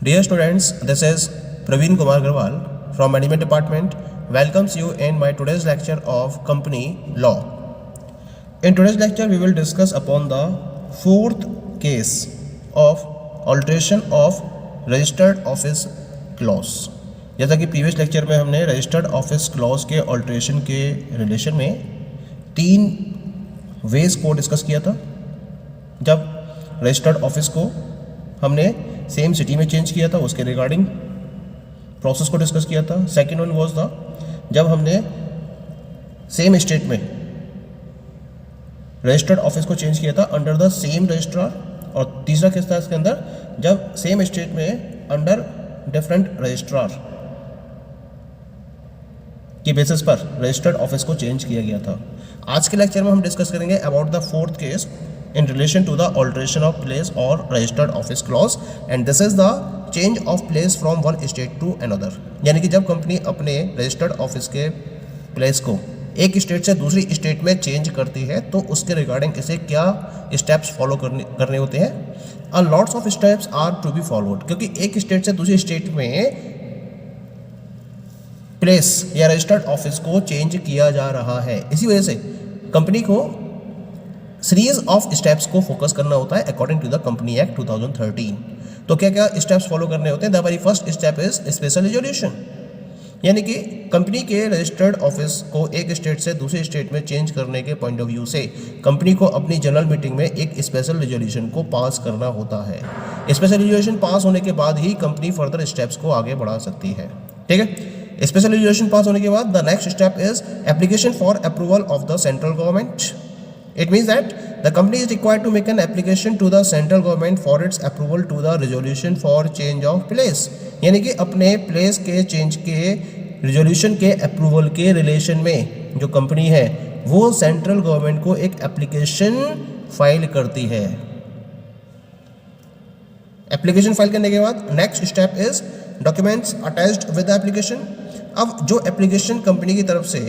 Dear students, this is Praveen Kumar Agrawal from Management Department. Welcomes you in my today's lecture of Company Law. In today's lecture, we will discuss upon the fourth case of alteration of registered office clause. जैसा कि previous lecture में हमने registered office clause के alteration के relation में 3 veg को discuss किया था। जब रजिस्टर्ड ऑफिस को हमने सेम सिटी में चेंज किया था उसके रिगार्डिंग प्रोसेस को डिस्कस किया था। सेकेंड वन वाज द जब हमने सेम स्टेट में रजिस्टर्ड ऑफिस को चेंज किया था अंडर द सेम रजिस्ट्रार, और तीसरा केस था इसके अंदर जब सेम स्टेट में अंडर डिफरेंट रजिस्ट्रार की बेसिस पर रजिस्टर्ड ऑफिस को चेंज किया गया था। आज के लेक्चर में हम डिस्कस करेंगे about the fourth case in relation to the alteration of place or registered office clause, and this is the change of place from one state to another। यानी कि जब कंपनी अपने रजिस्टर्ड ऑफिस के place को एक state से दूसरी state में चेंज करती है तो उसके रिगार्डिंग इसे क्या स्टेप्स फॉलो करने होते हैं। A lots of steps are to be followed, क्योंकि एक स्टेट से दूसरी स्टेट में प्लेस या रजिस्टर्ड ऑफिस को चेंज किया जा रहा है। इसी वजह से कंपनी को सीरीज ऑफ स्टेप्स को फोकस करना होता है according to the company act 2013। तो क्या क्या स्टेप्स फॉलो करने होते हैं? The very first step is special resolution, यानी कि कंपनी के रजिस्टर्ड ऑफिस को एक स्टेट से दूसरे स्टेट में चेंज करने के पॉइंट ऑफ व्यू से कंपनी को अपनी जनरल मीटिंग में एक स्पेशल रिजोल्यूशन को पास करना होता है। स्पेशल रिजोल्यूशन पास होने के बाद ही कंपनी फर्दर स्टेप्स को आगे बढ़ा सकती है। ठीक है, स्पेशल रिजोल्यूशन पास होने के बाद the next step is application for approval of the central government. It means that the company is required to make an application to the central government for its approval to the resolution for change of place। यानी कि अपने place के change के resolution के approval के relation में जो company है वो सेंट्रल गवर्नमेंट को एक एप्लीकेशन फाइल करती है। एप्लीकेशन फाइल करने के बाद next step is documents attached with the application. अब जो एप्लीकेशन कंपनी की तरफ से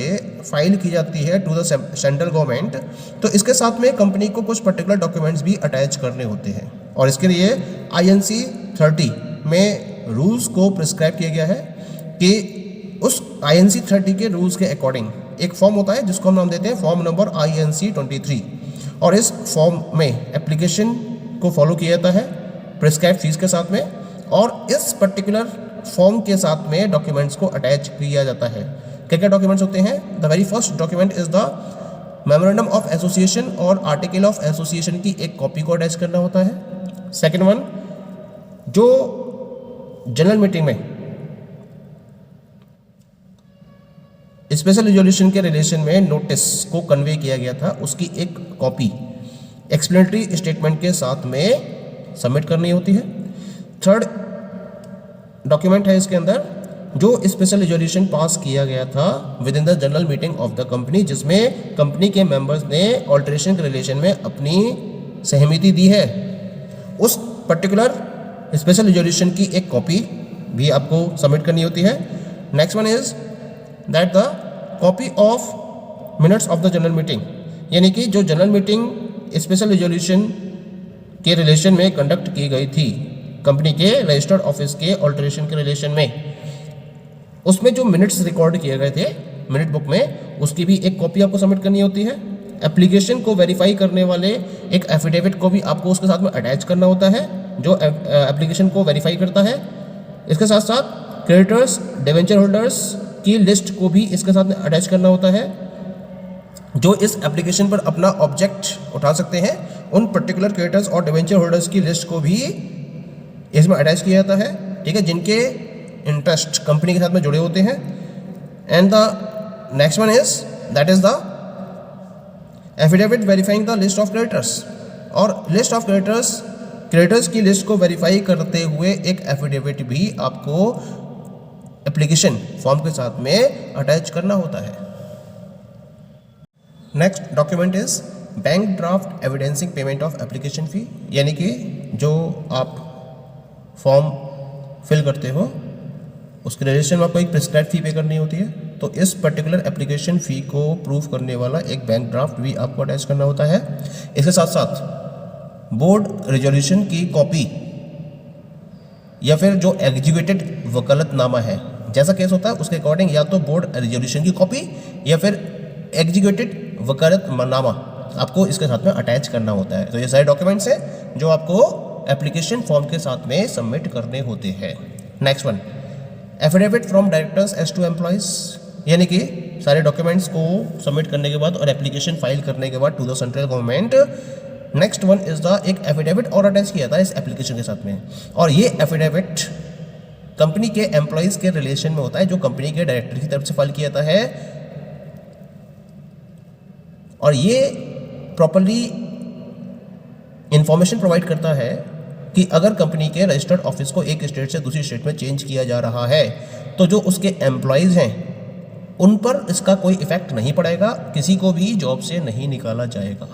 फाइल की जाती है टू द सेंट्रल गवर्नमेंट, तो इसके साथ में कंपनी को कुछ पर्टिकुलर डॉक्यूमेंट्स भी अटैच करने होते हैं, और इसके लिए INC 30 में रूल्स को प्रिस्क्राइब किया गया है कि उस INC 30 के रूल्स के अकॉर्डिंग एक फॉर्म होता है जिसको हम नाम देते हैं फॉर्म नंबर INC 23, और इस फॉर्म में एप्लीकेशन को फॉलो किया जाता है प्रिस्क्राइब फीस के साथ में, और इस पर्टिकुलर फॉर्म के साथ में डॉक्यूमेंट्स को अटैच किया जाता है। क्या क्या डॉक्यूमेंट्स होते हैं? The very first document is the memorandum of association और आर्टिकल ऑफ एसोसिएशन की एक कॉपी को अटैच करना होता है। सेकेंड वन, जो जनरल मीटिंग में स्पेशल रिजोल्यूशन के रिलेशन में नोटिस को कन्वे किया गया था उसकी एक कॉपी एक्सप्लेनेटरी स्टेटमेंट के साथ में सबमिट करनी होती है। थर्ड डॉक्यूमेंट है इसके अंदर जो स्पेशल रिजोल्यूशन पास किया गया था with in the general meeting of the company, जिसमें कंपनी के मेंबर्स ने ऑल्ट्रेशन के रिलेशन में अपनी सहमति दी है। उस पर्टिकुलर स्पेशल रिजोल्यूशन की एक कॉपी भी आपको सबमिट करनी होती है। Next one is that the copy of minutes of the general meeting, यानी कि जो जनरल मीटिंग स्पेशल रिजोल्यूशन के रिलेशन में कंडक्ट की गई थी कंपनी के रजिस्टर्ड ऑफिस के ऑल्टरेशन के रिलेशन में, उसमें जो मिनट्स रिकॉर्ड किए गए थे मिनट बुक में, उसकी भी एक कॉपी आपको सबमिट करनी होती है। एप्लीकेशन को वेरीफाई करने वाले एक एफिडेविट को भी आपको उसके साथ में अटैच करना होता है जो एप्लीकेशन को वेरीफाई करता है। इसके साथ साथ क्रेडिटर्स डिवेंचर होल्डर्स की लिस्ट को भी इसके साथ में अटैच करना होता है जो इस एप्लीकेशन पर अपना ऑब्जेक्ट उठा सकते हैं। उन पर्टिकुलर क्रेडिटर्स और डिवेंचर होल्डर्स की लिस्ट को भी इसमें अटैच किया जाता है, ठीक है, जिनके इंटरेस्ट कंपनी के साथ में जुड़े होते हैं। And the next one is that is the affidavit verifying the list of creditors, और लिस्ट ऑफ क्रेडिटर्स की लिस्ट को वेरीफाई करते हुए एक एफिडेविट भी आपको एप्लीकेशन फॉर्म के साथ में अटैच करना होता है। Next document is bank draft evidencing payment of application fee, यानी कि जो आप फॉर्म फिल करते हो उसके रिलेशन में आपको एक प्रिस्क्राइब फी पे करनी होती है, तो इस पर्टिकुलर एप्लीकेशन फ़ी को प्रूव करने वाला एक बैंक ड्राफ्ट भी आपको अटैच करना होता है। इसके साथ साथ बोर्ड रिजोल्यूशन की कॉपी या फिर जो एग्जीक्यूटेड वकालतनामा है, जैसा केस होता है उसके अकॉर्डिंग या तो बोर्ड रेजोल्यूशन की कॉपी या फिर एग्जीक्यूटेड वकालतनामा आपको इसके साथ में अटैच करना होता है। तो ये सारे डॉक्यूमेंट्स हैं जो आपको एप्लीकेशन फॉर्म के साथ में सबमिट करने होते हैं। Next one, affidavit from directors as to employees, यानी कि सारे डॉक्यूमेंट्स को सबमिट करने के बाद और एप्लीकेशन फाइल करने के बाद to the central government. Next one is the एक एफिडेविट और अटैच किया था इस एप्लीकेशन के साथ में, और ये एफिडेविट कंपनी के एम्प्लॉयज़ के रिलेशन में होता है जो कंपनी के डायरेक्टर की तरफ से फाइल किया जाता है, और ये प्रॉपर्ली इंफॉर्मेशन प्रोवाइड करता है कि अगर कंपनी के रजिस्टर्ड ऑफिस को एक स्टेट से दूसरी स्टेट में चेंज किया जा रहा है तो जो उसके एम्प्लॉयज़ हैं उन पर इसका कोई इफेक्ट नहीं पड़ेगा, किसी को भी जॉब से नहीं निकाला जाएगा।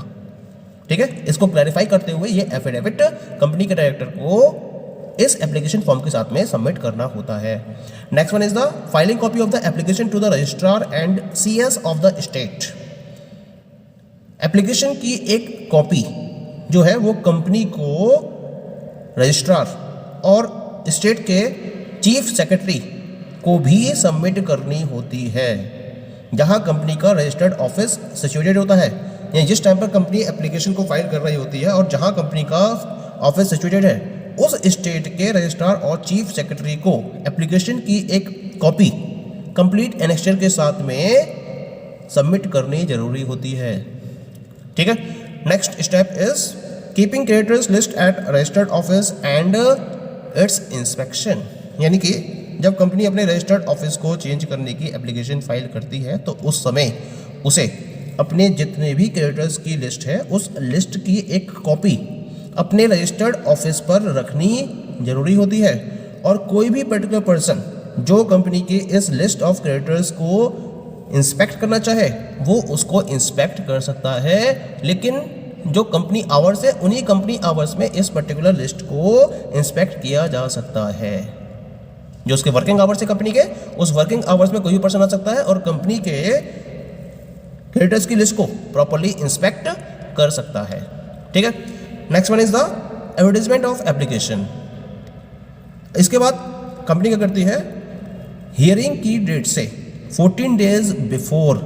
ठीक है, इसको क्लैरिफाई करते हुए ये एफिडेविट कंपनी के डायरेक्टर को इस एप्लीकेशन फॉर्म के साथ में सबमिट करना होता है। Next one is the filing copy of the application to the registrar and CS of the state. Application की एक कॉपी जो है वो कंपनी को रजिस्ट्रार और स्टेट के चीफ सेक्रेटरी को भी सबमिट करनी होती है जहां कंपनी का रजिस्टर्ड ऑफिस सिचुएटेड होता है, यानी जिस टाइम पर कंपनी एप्लीकेशन को फाइल कर रही होती है और जहां कंपनी का ऑफिस सिचुएटेड है उस स्टेट के रजिस्ट्रार और चीफ सेक्रेटरी को एप्लीकेशन की एक कॉपी कंप्लीट एनेक्स्चर के साथ में सबमिट करनी जरूरी होती है। ठीक है, next step is keeping creditors list at registered office and its inspection, यानी कि जब कंपनी अपने रजिस्टर्ड ऑफिस को चेंज करने की एप्लीकेशन फाइल करती है तो उस समय उसे अपने जितने भी क्रेडिटर्स की लिस्ट है उस लिस्ट की एक कॉपी अपने रजिस्टर्ड ऑफिस पर रखनी जरूरी होती है, और कोई भी पर्टिकुलर पर्सन जो कंपनी की इस लिस्ट ऑफ क्रेडिटर्स को इंस्पेक्ट करना चाहे वो उसको इंस्पेक्ट कर सकता है, लेकिन जो कंपनी आवर्स है उन्हीं कंपनी आवर्स में इस पर्टिकुलर लिस्ट को इंस्पेक्ट किया जा सकता है। जो उसके वर्किंग आवर्स है कंपनी के, उस वर्किंग आवर्स में कोई भी पर्सन आ सकता है और कंपनी के क्रेडिटर्स की लिस्ट को प्रॉपर्ली इंस्पेक्ट कर सकता है। ठीक है, next one is the advertisement of application. इसके बाद कंपनी क्या करती है, हियरिंग की डेट से 14 days before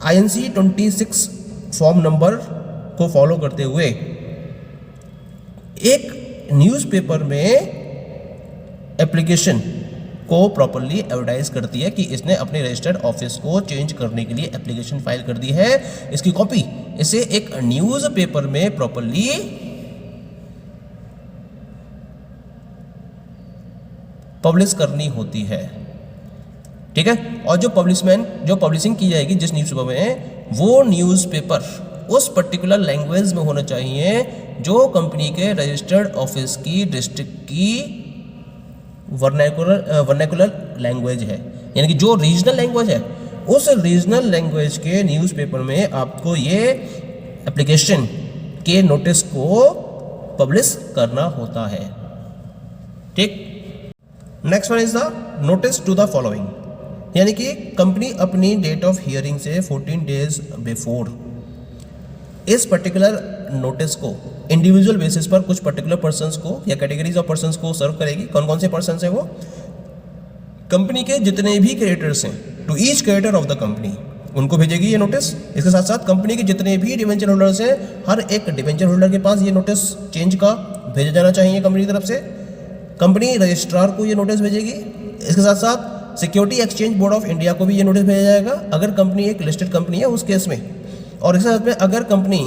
INC 26 form number को फॉलो करते हुए एक न्यूज़पेपर में एप्लीकेशन को प्रॉपर्ली एडवर्टाइज करती है कि इसने अपने रजिस्टर्ड ऑफिस को चेंज करने के लिए एप्लीकेशन फाइल कर दी है। इसकी कॉपी इसे एक न्यूज़पेपर में प्रॉपर्ली पब्लिश करनी होती है। ठीक है, और जो पब्लिशिंग की जाएगी जिस न्यूज़पेपर में, वो न्यूज़पेपर उस पर्टिकुलर लैंग्वेज में होना चाहिए जो कंपनी के रजिस्टर्ड ऑफिस की डिस्ट्रिक्ट की वर्नैकुलर लैंग्वेज है, यानी कि जो रीजनल लैंग्वेज है उस रीजनल लैंग्वेज के न्यूज़पेपर में आपको ये एप्लीकेशन के नोटिस को पब्लिश करना होता है। ठीक, next one is the notice to the following, यानी कि कंपनी अपनी डेट ऑफ हियरिंग से 14 डेज बिफोर इस पर्टिकुलर नोटिस को इंडिविजुअल बेसिस पर कुछ पर्टिकुलर पर्सन्स को या कैटेगरीज ऑफ पर्सन्स को सर्व करेगी। कौन कौन से पर्सन्स हैं वो, कंपनी के जितने भी क्रेडिटर्स हैं, to each creditor of the company उनको भेजेगी ये नोटिस। इसके साथ साथ कंपनी के जितने भी डिवेंचर होल्डर्स हैं, हर एक डिवेंचर होल्डर के पास ये नोटिस चेंज का भेजा जाना चाहिए कंपनी की तरफ से। कंपनी रजिस्ट्रार को ये नोटिस भेजेगी। इसके साथ साथ security exchange board of India को भी ये नोटिस भेजा जाएगा अगर कंपनी एक लिस्टेड कंपनी है उस केस में, और इसके साथ में अगर कंपनी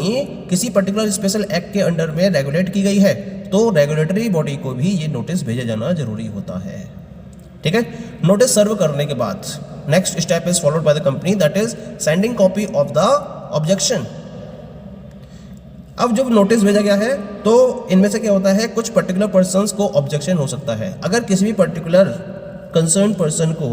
किसी पर्टिकुलर स्पेशल एक्ट के अंडर में रेगुलेट की गई है तो रेगुलेटरी बॉडी को भी ये नोटिस भेजा जाना जरूरी होता है। ठीक है, नोटिस सर्व करने के बाद next step is followed by the company, that is sending copy of the objection. अब जब नोटिस भेजा गया है तो इनमें से क्या होता है, कुछ पर्टिकुलर पर्सन्स को ऑब्जेक्शन हो सकता है। अगर किसी भी पर्टिकुलर कंसर्न पर्सन को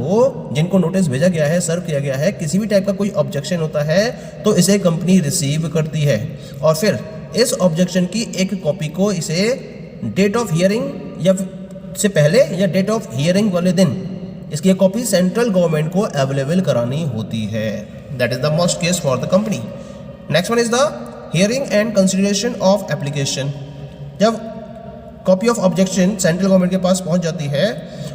जिनको नोटिस भेजा गया है, सर्व किया गया है, किसी भी टाइप का कोई ऑब्जेक्शन होता है तो इसे कंपनी रिसीव करती है और फिर इस ऑब्जेक्शन की एक कॉपी को इसे डेट ऑफ हियरिंग या से पहले या डेट ऑफ हियरिंग वाले दिन इसकी एक कॉपी सेंट्रल गवर्नमेंट को अवेलेबल करानी होती है। That is the most case for the company. Next one is the hearing and consideration of application. जब copy of objection central government के पास पहुंच जाती है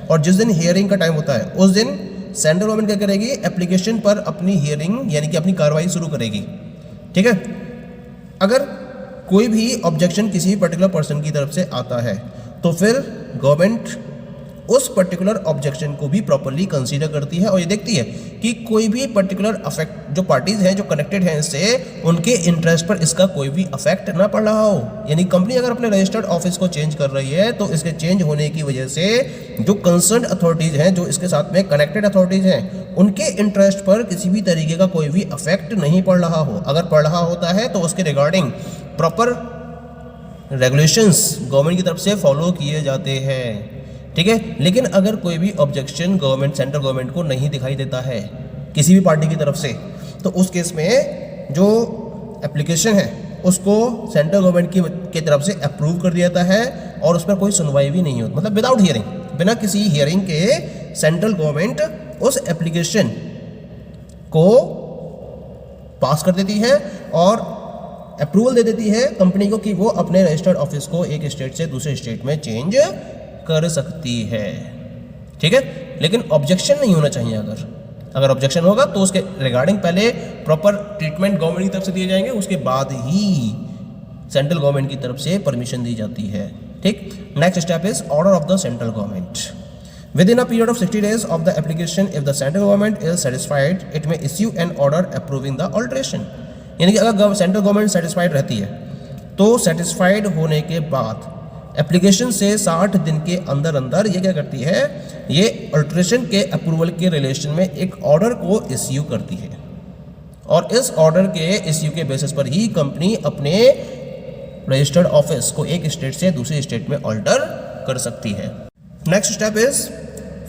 और जिस दिन हियरिंग का टाइम होता है उस दिन सेंट्रल गवर्नमेंट क्या करेगी, एप्लीकेशन पर अपनी हियरिंग यानी कि अपनी कार्रवाई शुरू करेगी। ठीक है, अगर कोई भी ऑब्जेक्शन किसी पर्टिकुलर पर्सन की तरफ से आता है तो फिर गवर्नमेंट उस पर्टिकुलर ऑब्जेक्शन को भी प्रॉपर्ली कंसीडर करती है और ये देखती है कि कोई भी पर्टिकुलर अफेक्ट जो पार्टीज हैं जो कनेक्टेड हैं इससे, उनके इंटरेस्ट पर इसका कोई भी अफेक्ट ना पड़ रहा हो। यानी कंपनी अगर अपने रजिस्टर्ड ऑफिस को चेंज कर रही है तो इसके चेंज होने की वजह से जो कंसर्न अथॉरिटीज हैं, जो इसके साथ में कनेक्टेड अथॉरिटीज हैं, उनके इंटरेस्ट पर किसी भी तरीके का कोई भी अफेक्ट नहीं पड़ रहा हो। अगर पड़ रहा होता है तो उसके रिगार्डिंग प्रॉपर रेगुलेशंस गवर्नमेंट की तरफ से फॉलो किए जाते हैं। ठीक है, लेकिन अगर कोई भी ऑब्जेक्शन गवर्नमेंट सेंट्रल गवर्नमेंट को नहीं दिखाई देता है किसी भी पार्टी की तरफ से, तो उस केस में जो एप्लीकेशन है उसको सेंट्रल गवर्नमेंट की तरफ से अप्रूव कर दिया जाता है और उस पर कोई सुनवाई भी नहीं होती। मतलब विदाउट हियरिंग, बिना किसी हियरिंग के सेंट्रल गवर्नमेंट उस एप्लीकेशन को पास कर देती है और अप्रूवल दे देती है कंपनी को कि वो अपने रजिस्टर्ड ऑफिस को एक स्टेट से दूसरे स्टेट में चेंज कर सकती है। ठीक है, लेकिन ऑब्जेक्शन नहीं होना चाहिए। अगर ऑब्जेक्शन होगा तो उसके रिगार्डिंग पहले प्रॉपर ट्रीटमेंट गवर्नमेंट की तरफ से दिए जाएंगे, उसके बाद ही सेंट्रल गवर्नमेंट की तरफ से परमिशन दी जाती है। ठीक, next step is order of the central government. Within a period of 60 days of the application, if the central government is satisfied, it may issue an order approving the alteration. यानी कि अगर central government satisfied रहती है तो satisfied होने के बाद application से 60 दिन के अंदर अंदर ये क्या करती है, ये अल्ट्रेशन के अप्रूवल के रिलेशन में एक ऑर्डर को इश्यू करती है और इस ऑर्डर के इश्यू के बेसिस पर ही कंपनी अपने रजिस्टर्ड ऑफिस को एक स्टेट से दूसरे स्टेट में ऑल्टर कर सकती है। Next step is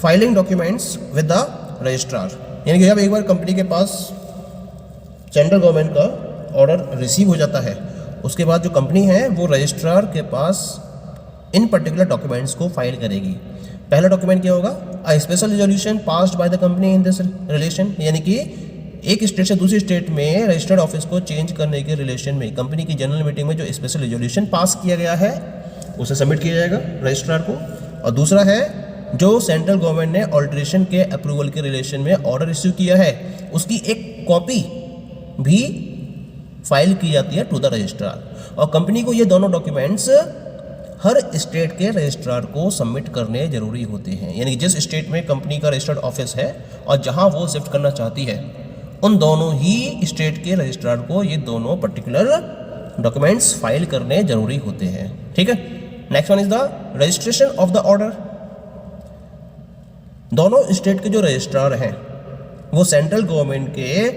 filing documents with the registrar. यानी कि जब एक बार कंपनी के पास सेंट्रल गवर्नमेंट का ऑर्डर रिसीव हो जाता है, उसके बाद जो कंपनी है वो रजिस्ट्रार के पास इन पर्टिकुलर डॉक्यूमेंट्स को फाइल करेगी। पहला डॉक्यूमेंट क्या होगा, a special resolution passed by the company in this relation. यानी कि एक स्टेट से दूसरी स्टेट में रजिस्टर्ड ऑफिस को चेंज करने के रिलेशन में कंपनी की जनरल मीटिंग में जो स्पेशल रिजोल्यूशन पास किया गया है उसे सबमिट किया जाएगा रजिस्ट्रार को। और दूसरा है जो सेंट्रल गवर्नमेंट ने ऑल्ट्रेशन के अप्रूवल के रिलेशन में ऑर्डर इश्यू किया है उसकी एक कॉपी भी फाइल की जाती है टू द रजिस्ट्रार। और कंपनी को ये दोनों डॉक्यूमेंट्स हर स्टेट के रजिस्ट्रार को सबमिट करने जरूरी होते हैं। यानी कि जिस स्टेट में कंपनी का रजिस्टर्ड ऑफिस है और जहां वो शिफ्ट करना चाहती है उन दोनों ही स्टेट के रजिस्ट्रार को ये दोनों पर्टिकुलर डॉक्यूमेंट्स फाइल करने जरूरी होते हैं। ठीक है, next one is the registration of the order. दोनों स्टेट के जो रजिस्ट्रार हैं वो सेंट्रल गवर्नमेंट के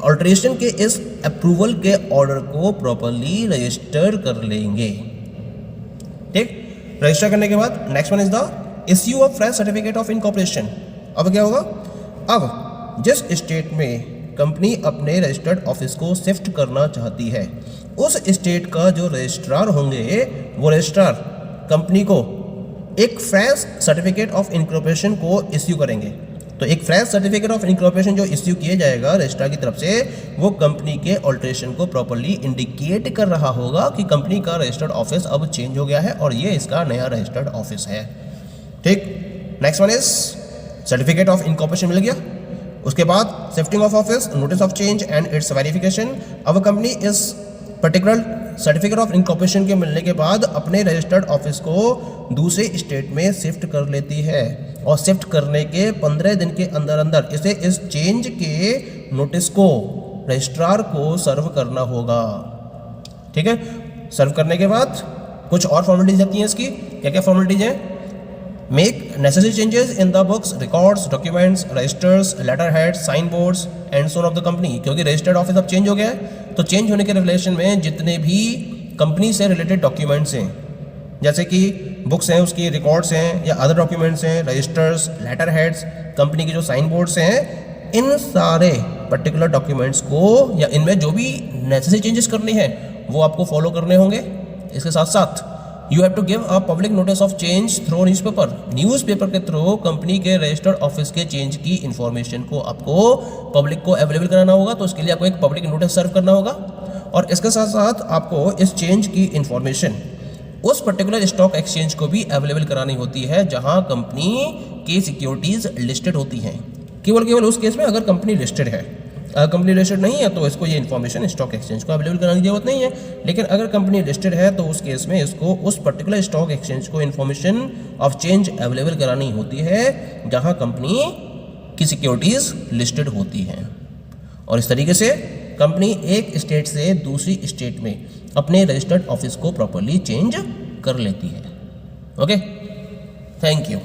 ऑल्ट्रेशन के इस अप्रूवल के ऑर्डर को प्रॉपर्ली रजिस्टर कर लेंगे। ठीक, रजिस्टर करने के बाद next one is the issue of fresh certificate of incorporation. अब क्या होगा, अब जिस स्टेट में कंपनी अपने रजिस्टर्ड ऑफिस को शिफ्ट करना चाहती है उस स्टेट का जो रजिस्ट्रार होंगे वो रजिस्ट्रार कंपनी को एक फ्रेश सर्टिफिकेट ऑफ इनकॉर्पोरेशन को इश्यू करेंगे। तो एक फ्रेश सर्टिफिकेट ऑफ इनकॉर्पोरेशन जो इश्यू किया जाएगा रजिस्ट्रार की तरफ से वो कंपनी के ऑल्ट्रेशन को प्रॉपर्ली इंडिकेट कर रहा होगा कि कंपनी का रजिस्टर्ड ऑफिस अब चेंज हो गया है और ये इसका नया रजिस्टर्ड ऑफिस है। ठीक, next one is certificate of incorporation मिल गया। उसके बाद shifting of office, notice of change and its verification. अब कंपनी इस पर्टिकुलर सर्टिफिकेट ऑफ इनकॉर्पोरेशन के मिलने के बाद अपने रजिस्टर्ड ऑफिस को दूसरे स्टेट में शिफ्ट कर लेती है और शिफ्ट करने के 15 दिन के अंदर अंदर इसे इस चेंज के नोटिस को रजिस्ट्रार को सर्व करना होगा। ठीक है, सर्व करने के बाद कुछ और फॉर्मेलिटीज आती हैं इसकी। क्या क्या फॉर्मेलिटीज हैं, make necessary changes in the books, records, documents, registers, letter head, sign boards and so on of the company. क्योंकि रजिस्टर्ड ऑफिस अब चेंज हो गया है तो चेंज होने के रिलेशन में जितने भी कंपनी से रिलेटेड डॉक्यूमेंट्स हैं जैसे कि बुक्स हैं, उसकी रिकॉर्ड्स हैं या अदर डॉक्यूमेंट्स हैं, रजिस्टर्स, लेटर हेड्स, कंपनी के जो साइन बोर्ड्स हैं, इन सारे पर्टिकुलर डॉक्यूमेंट्स को या इनमें जो भी नेसेसरी चेंजेस करने हैं वो आपको फॉलो करने होंगे। इसके साथ साथ you have to give a public notice of change through newspaper. Newspaper के थ्रू कंपनी के रजिस्टर्ड ऑफिस के चेंज की इन्फॉर्मेशन को आपको पब्लिक को अवेलेबल कराना होगा। तो इसके लिए आपको एक पब्लिक नोटिस सर्व करना होगा और इसके साथ साथ आपको इस चेंज की इन्फॉर्मेशन उस पर्टिकुलर स्टॉक एक्सचेंज को भी अवेलेबल करानी होती है जहां कंपनी की सिक्योरिटीज लिस्टेड होती हैं। केवल उस केस में अगर कंपनी लिस्टेड है। अगर कंपनी लिस्टेड नहीं है तो इसको ये इन्फॉर्मेशन स्टॉक एक्सचेंज को अवेलेबल कराने की जरूरत नहीं है। लेकिन अगर कंपनी लिस्टेड है तो उस केस में इसको उस पर्टिकुलर स्टॉक एक्सचेंज को इन्फॉर्मेशन ऑफ चेंज अवेलेबल करानी होती है जहां कंपनी की सिक्योरिटीज लिस्टेड होती हैं। और इस तरीके से कंपनी एक स्टेट से दूसरी स्टेट में अपने रजिस्टर्ड ऑफिस को प्रॉपर्ली चेंज कर लेती है। Okay, thank you.